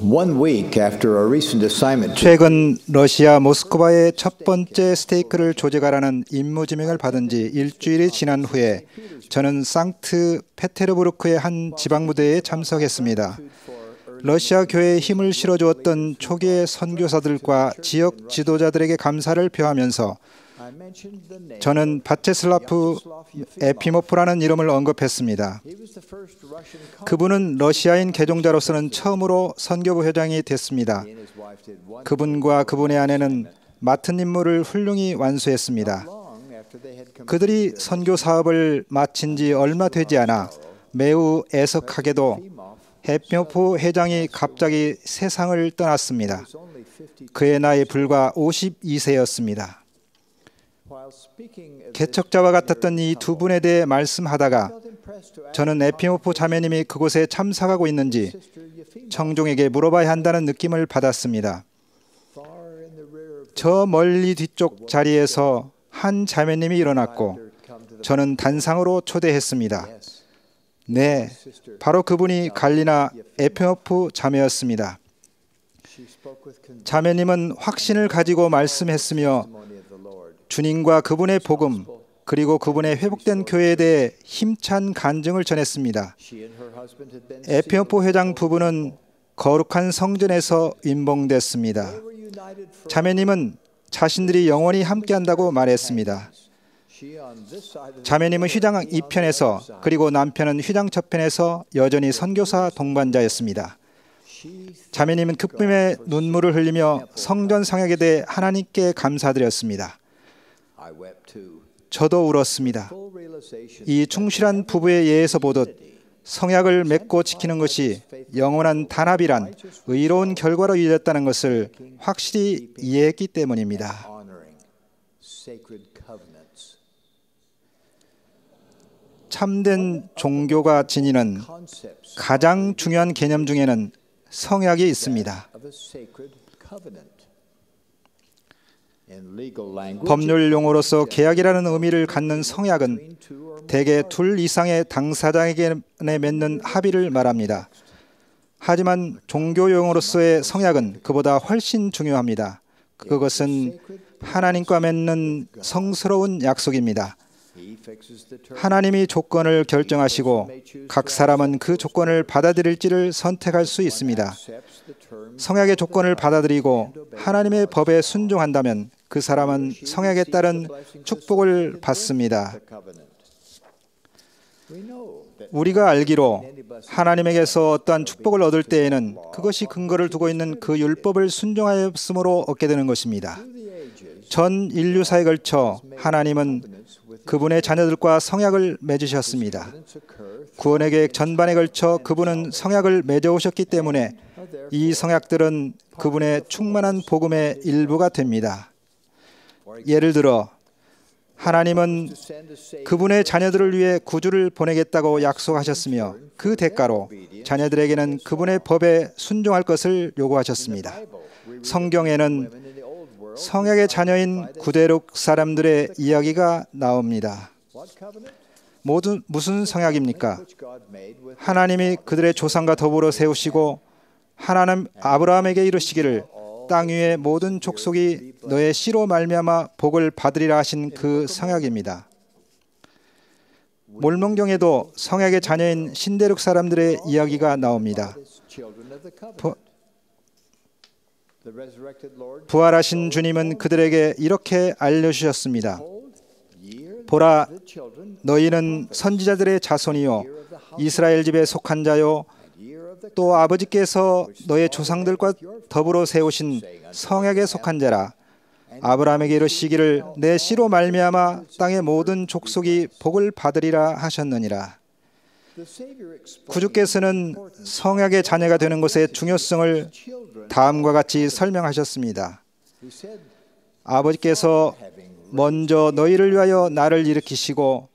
1 week after a recent assignment to 최근 러시아 모스크바의 첫 번째 스테이크를 조직하라는 임무 지명을 받은 지 일주일이 지난 후에 저는 상트페테르부르크의 한 지방 무대에 참석했습니다. 러시아 교회에 힘을 실어주었던 초기의 선교사들과 지역 지도자들에게 감사를 표하면서 저는 바체슬라프 에피모프라는 이름을 언급했습니다. 그분은 러시아인 개종자로서는 처음으로 선교부 회장이 됐습니다. 그분과 그분의 아내는 맡은 임무를 훌륭히 완수했습니다. 그들이 선교 사업을 마친 지 얼마 되지 않아 매우 애석하게도 에피모프 회장이 갑자기 세상을 떠났습니다. 그의 나이 불과 52세였습니다. 개척자와 같았던 이 두 분에 대해 말씀하다가 저는 에피모프 자매님이 그곳에 참석하고 있는지 청중에게 물어봐야 한다는 느낌을 받았습니다. 저 멀리 뒤쪽 자리에서 한 자매님이 일어났고 저는 단상으로 초대했습니다. 네, 바로 그분이 갈리나 에피모프 자매였습니다. 자매님은 확신을 가지고 말씀했으며 주님과 그분의 복음 그리고 그분의 회복된 교회에 대해 힘찬 간증을 전했습니다. 에피모프 회장 부부는 거룩한 성전에서 임봉됐습니다. 자매님은 자신들이 영원히 함께한다고 말했습니다. 자매님은 휘장 2편에서 그리고 남편은 휘장 첫편에서 여전히 선교사 동반자였습니다. 자매님은 기쁨의 눈물을 흘리며 성전 성약에 대해 하나님께 감사드렸습니다. 저도 울었습니다. 이 충실한 부부의 예에서 보듯 성약을 맺고 지키는 것이 영원한 단합이란 의로운 결과로 이어졌다는 것을 확실히 이해했기 때문입니다. 참된 종교가 지니는 가장 중요한 개념 중에는 성약이 있습니다. 법률 용어로서 계약이라는 의미를 갖는 성약은 대개 둘 이상의 당사자에게 맺는 합의를 말합니다. 하지만 종교 용어로서의 성약은 그보다 훨씬 중요합니다. 그것은 하나님과 맺는 성스러운 약속입니다. 하나님이 조건을 결정하시고 각 사람은 그 조건을 받아들일지를 선택할 수 있습니다. 성약의 조건을 받아들이고 하나님의 법에 순종한다면 그 사람은 성약에 따른 축복을 받습니다. 우리가 알기로 하나님에게서 어떠한 축복을 얻을 때에는 그것이 근거를 두고 있는 그 율법을 순종하였으므로 얻게 되는 것입니다. 전 인류사에 걸쳐 하나님은 그분의 자녀들과 성약을 맺으셨습니다. 구원의 계획 전반에 걸쳐 그분은 성약을 맺어오셨기 때문에 이 성약들은 그분의 충만한 복음의 일부가 됩니다. 예를 들어 하나님은 그분의 자녀들을 위해 구주를 보내겠다고 약속하셨으며 그 대가로 자녀들에게는 그분의 법에 순종할 것을 요구하셨습니다. 성경에는 성약의 자녀인 구데룩 사람들의 이야기가 나옵니다. 무슨 성약입니까? 하나님이 그들의 조상과 더불어 세우시고 하나님 아브라함에게 이르시기를 땅 위의 모든 족속이 너의 씨로 말미암아 복을 받으리라 하신 그 성약입니다. 몰몬경에도 성약의 자녀인 신데룩 사람들의 이야기가 나옵니다. 부활하신 주님은 그들에게 이렇게 알려주셨습니다. 보라, 너희는 선지자들의 자손이요 이스라엘 집에 속한 자요 또 아버지께서 너의 조상들과 더불어 세우신 성약에 속한 자라. 아브라함에게 이르시기를 내 씨로 말미암아 땅의 모든 족속이 복을 받으리라 하셨느니라. 구주께서는 성약의 자녀가 되는 것의 중요성을 다음과 같이 설명하셨습니다. 아버지께서 먼저 너희를 위하여 나를 일으키시고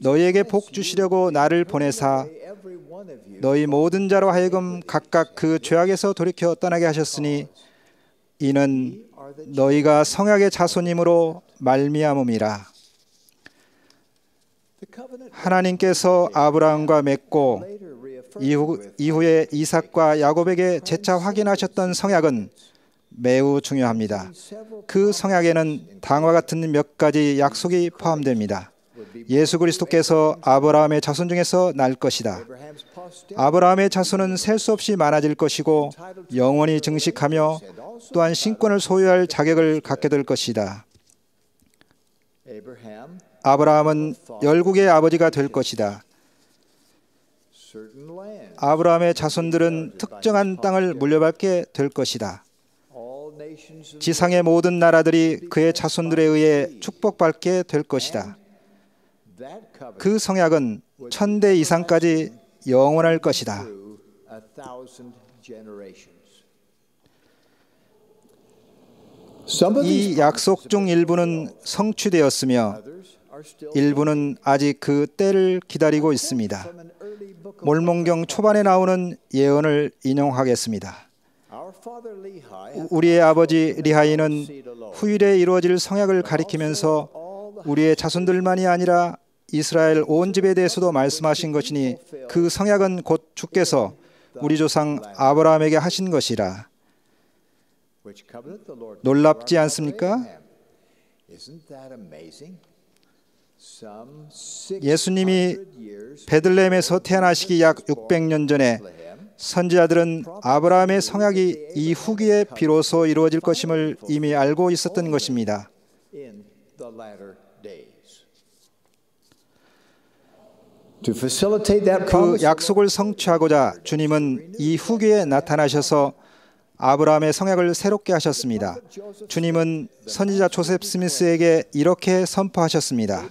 너희에게 복 주시려고 나를 보내사 너희 모든 자로 하여금 각각 그 죄악에서 돌이켜 떠나게 하셨으니 이는 너희가 성약의 자손임으로 말미암음이라. 하나님께서 아브라함과 맺고 이후에 이삭과 야곱에게 재차 확인하셨던 성약은 매우 중요합니다. 그 성약에는 다음과 같은 몇 가지 약속이 포함됩니다. 예수 그리스도께서 아브라함의 자손 중에서 날 것이다. 아브라함의 자손은 셀 수 없이 많아질 것이고 영원히 증식하며 또한 신권을 소유할 자격을 갖게 될 것이다. 아브라함은 열국의 아버지가 될 것이다. 아브라함의 자손들은 특정한 땅을 물려받게 될 것이다. 지상의 모든 나라들이 그의 자손들에 의해 축복받게 될 것이다. 그 성약은 1000대 이상까지 영원할 것이다. 이 약속 중 일부는 성취되었으며 일부는 아직 그 때를 기다리고 있습니다. 몰몬경 초반에 나오는 예언을 인용하겠습니다. 우리의 아버지 리하이는 후일에 이루어질 성약을 가리키면서 우리의 자손들만이 아니라 이스라엘 온 집에 대해서도 말씀하신 것이니 그 성약은 곧 주께서 우리 조상 아브라함에게 하신 것이라. 놀랍지 않습니까? 예수님이 베들레헴에서 태어나시기 약 600년 전에 선지자들은 아브라함의 성약이 이 후기에 비로소 이루어질 것임을 이미 알고 있었던 것입니다. 그 약속을 성취하고자 주님은 이 후기에 나타나셔서 아브라함의 성약을 새롭게 하셨습니다. 주님은 선지자 조셉 스미스에게 이렇게 선포하셨습니다.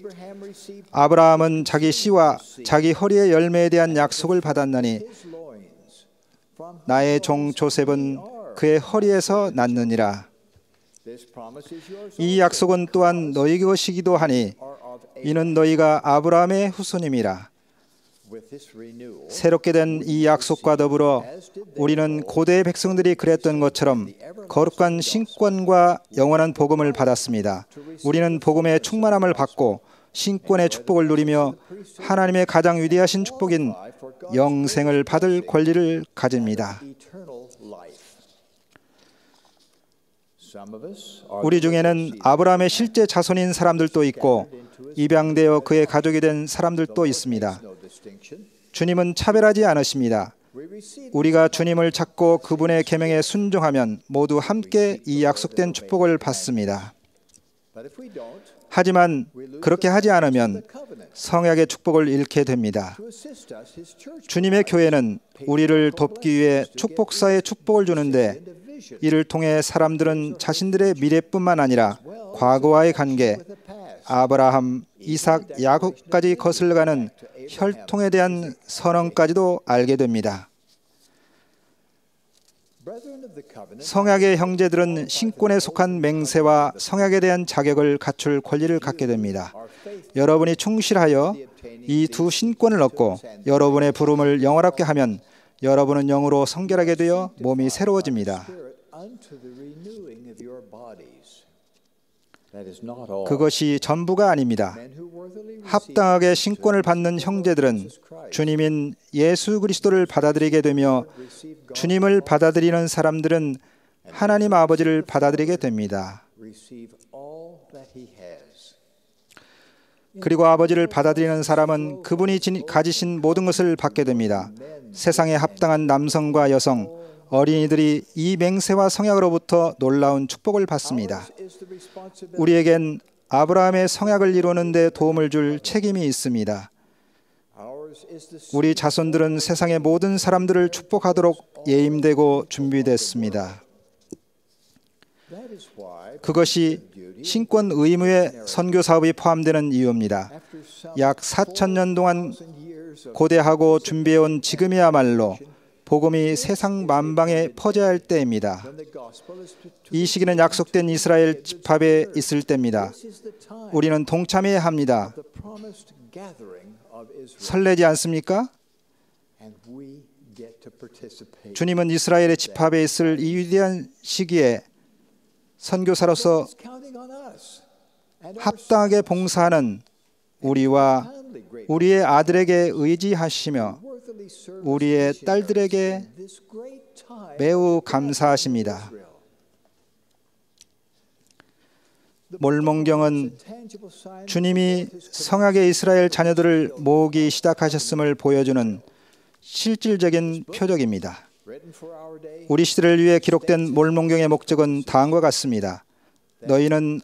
아브라함은 자기 씨와 자기 허리의 열매에 대한 약속을 받았나니 나의 종 조셉은 그의 허리에서 낳느니라. 이 약속은 또한 너희 것이기도 하니 이는 너희가 아브라함의 후손임이라. 새롭게 된 이 약속과 더불어 우리는 고대의 백성들이 그랬던 것처럼 거룩한 신권과 영원한 복음을 받았습니다. 우리는 복음의 충만함을 받고 신권의 축복을 누리며 하나님의 가장 위대하신 축복인 영생을 받을 권리를 가집니다. 우리 중에는 아브라함의 실제 자손인 사람들도 있고 입양되어 그의 가족이 된 사람들도 있습니다. 주님은 차별하지 않으십니다. 우리가 주님을 찾고 그분의 계명에 순종하면 모두 함께 이 약속된 축복을 받습니다. 하지만 그렇게 하지 않으면 성약의 축복을 잃게 됩니다. 주님의 교회는 우리를 돕기 위해 축복사의 축복을 주는데 이를 통해 사람들은 자신들의 미래뿐만 아니라 과거와의 관계, 아브라함, 이삭, 야곱까지 거슬러가는 혈통에 대한 선언까지도 알게 됩니다. 성약의 형제들은 신권에 속한 맹세와 성약에 대한 자격을 갖출 권리를 갖게 됩니다. 여러분이 충실하여 이 두 신권을 얻고 여러분의 부름을 영원하게 하면 여러분은 영으로 성결하게 되어 몸이 새로워집니다. 그것이 전부가 아닙니다. 합당하게 신권을 받는 형제들은 주님인 예수 그리스도를 받아들이게 되며 주님을 받아들이는 사람들은 하나님 아버지를 받아들이게 됩니다. 그리고 아버지를 받아들이는 사람은 그분이 가지신 모든 것을 받게 됩니다. 세상에 합당한 남성과 여성, 어린이들이 이 맹세와 성약으로부터 놀라운 축복을 받습니다. 우리에겐 아브라함의 성약을 이루는 데 도움을 줄 책임이 있습니다. 우리 자손들은 세상의 모든 사람들을 축복하도록 예임되고 준비됐습니다. 그것이 신권 의무의 선교 사업이 포함되는 이유입니다. 약 4000년 동안 고대하고 준비해온 지금이야말로 복음이 세상 만방에 퍼져야 할 때입니다. 이 시기는 약속된 이스라엘 집합에 있을 때입니다. 우리는 동참해야 합니다. 설레지 않습니까? 주님은 이스라엘의 집합에 있을 이 위대한 시기에 선교사로서 합당하게 봉사하는 우리와 우리의 아들에게 의지하시며 우리의 딸들에게 매우 감사하십니다. 몰몬경은 주님이 성약의 이스라엘 자녀들을 모으기 시작하셨음을 보여주는 실질적인 표적입니다. 우리 시대를 위해 기록된 몰몬경의 목적은 다음과 같습니다. 너희는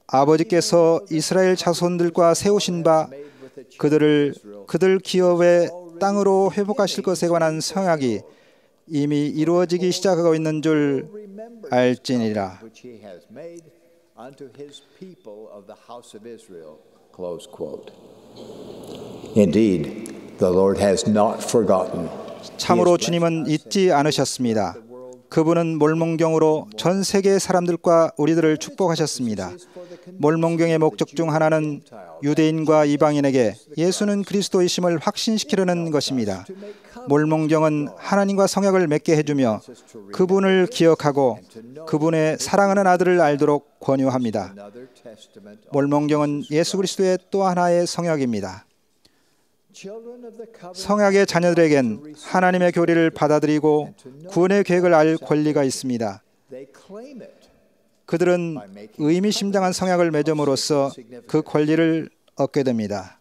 아버지께서 이스라엘 자손들과 세우신 바 그들 기업의 땅으로 회복하실 것에 관한 성약이 이미 이루어지기 시작하고 있는 줄 알지니라. Indeed, the Lord has not forgotten. 참으로 주님은 잊지 않으셨습니다. 그분은 몰몬경으로 전 세계의 사람들과 우리들을 축복하셨습니다. 몰몬경의 목적 중 하나는 유대인과 이방인에게 예수는 그리스도이심을 확신시키려는 것입니다. 몰몬경은 하나님과 성약을 맺게 해주며 그분을 기억하고 그분의 사랑하는 아들을 알도록 권유합니다. 몰몬경은 예수 그리스도의 또 하나의 성약입니다. 성약의 자녀들에겐 하나님의 교리를 받아들이고 구원의 계획을 알 권리가 있습니다. 그들은 의미심장한 성약을 맺음으로써 그 권리를 얻게 됩니다.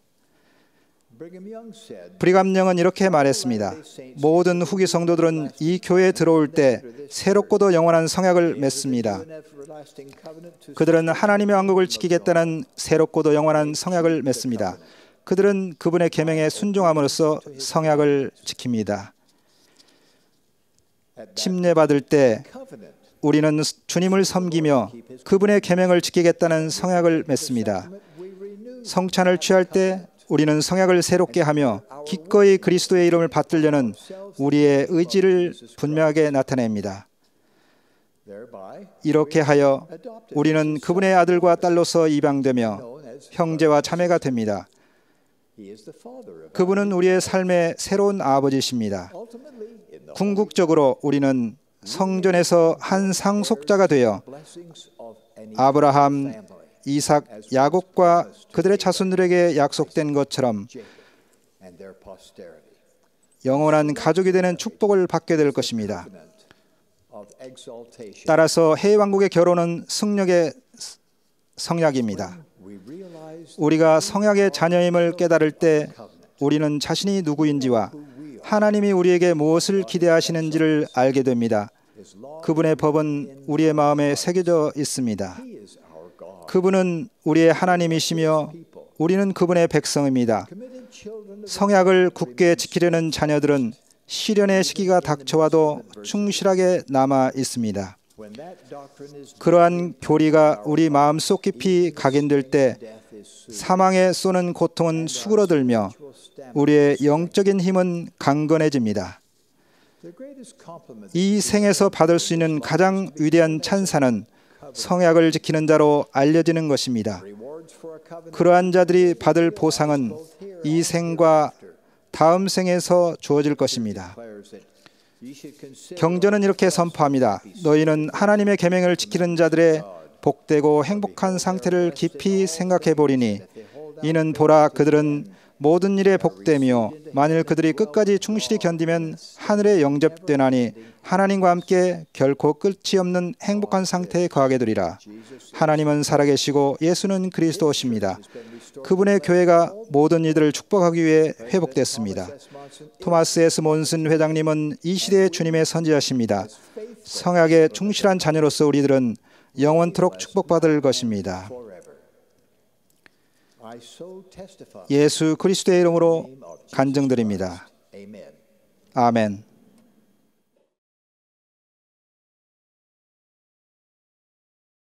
브리감 영은 이렇게 말했습니다. 모든 후기 성도들은 이 교회에 들어올 때 새롭고도 영원한 성약을 맺습니다. 그들은 하나님의 왕국을 지키겠다는 새롭고도 영원한 성약을 맺습니다. 그들은 그분의 계명에 순종함으로써 성약을 지킵니다. 침례받을 때 우리는 주님을 섬기며 그분의 계명을 지키겠다는 성약을 맺습니다. 성찬을 취할 때 우리는 성약을 새롭게 하며 기꺼이 그리스도의 이름을 받들려는 우리의 의지를 분명하게 나타냅니다. 이렇게 하여 우리는 그분의 아들과 딸로서 입양되며 형제와 자매가 됩니다. 그분은 우리의 삶의 새로운 아버지십니다. 궁극적으로 우리는 성전에서 한 상속자가 되어 아브라함, 이삭, 야곱과 그들의 자손들에게 약속된 것처럼 영원한 가족이 되는 축복을 받게 될 것입니다. 따라서 해왕국의 결혼은 승력의 성약입니다. 우리가 성약의 자녀임을 깨달을 때 우리는 자신이 누구인지와 하나님이 우리에게 무엇을 기대하시는지를 알게 됩니다. 그분의 법은 우리의 마음에 새겨져 있습니다. 그분은 우리의 하나님이시며 우리는 그분의 백성입니다. 성약을 굳게 지키려는 자녀들은 시련의 시기가 닥쳐와도 충실하게 남아 있습니다. 그러한 교리가 우리 마음속 깊이 각인될 때 사망에 쏘는 고통은 수그러들며 우리의 영적인 힘은 강건해집니다. 이 생에서 받을 수 있는 가장 위대한 찬사는 성약을 지키는 자로 알려지는 것입니다. 그러한 자들이 받을 보상은 이 생과 다음 생에서 주어질 것입니다. 경전은 이렇게 선포합니다. 너희는 하나님의 계명을 지키는 자들의 복되고 행복한 상태를 깊이 생각해 보리니 이는 보라 그들은 모든 일에 복되며 만일 그들이 끝까지 충실히 견디면 하늘에 영접되나니 하나님과 함께 결코 끝이 없는 행복한 상태에 거하게 되리라. 하나님은 살아계시고 예수는 그리스도십니다. 그분의 교회가 모든 이들을 축복하기 위해 회복됐습니다. 토마스 S. 몬슨 회장님은 이 시대의 주님의 선지자십니다. 성약의 충실한 자녀로서 우리들은 영원토록 축복받을 것입니다. 예수 그리스도의 이름으로 간증드립니다. 아멘.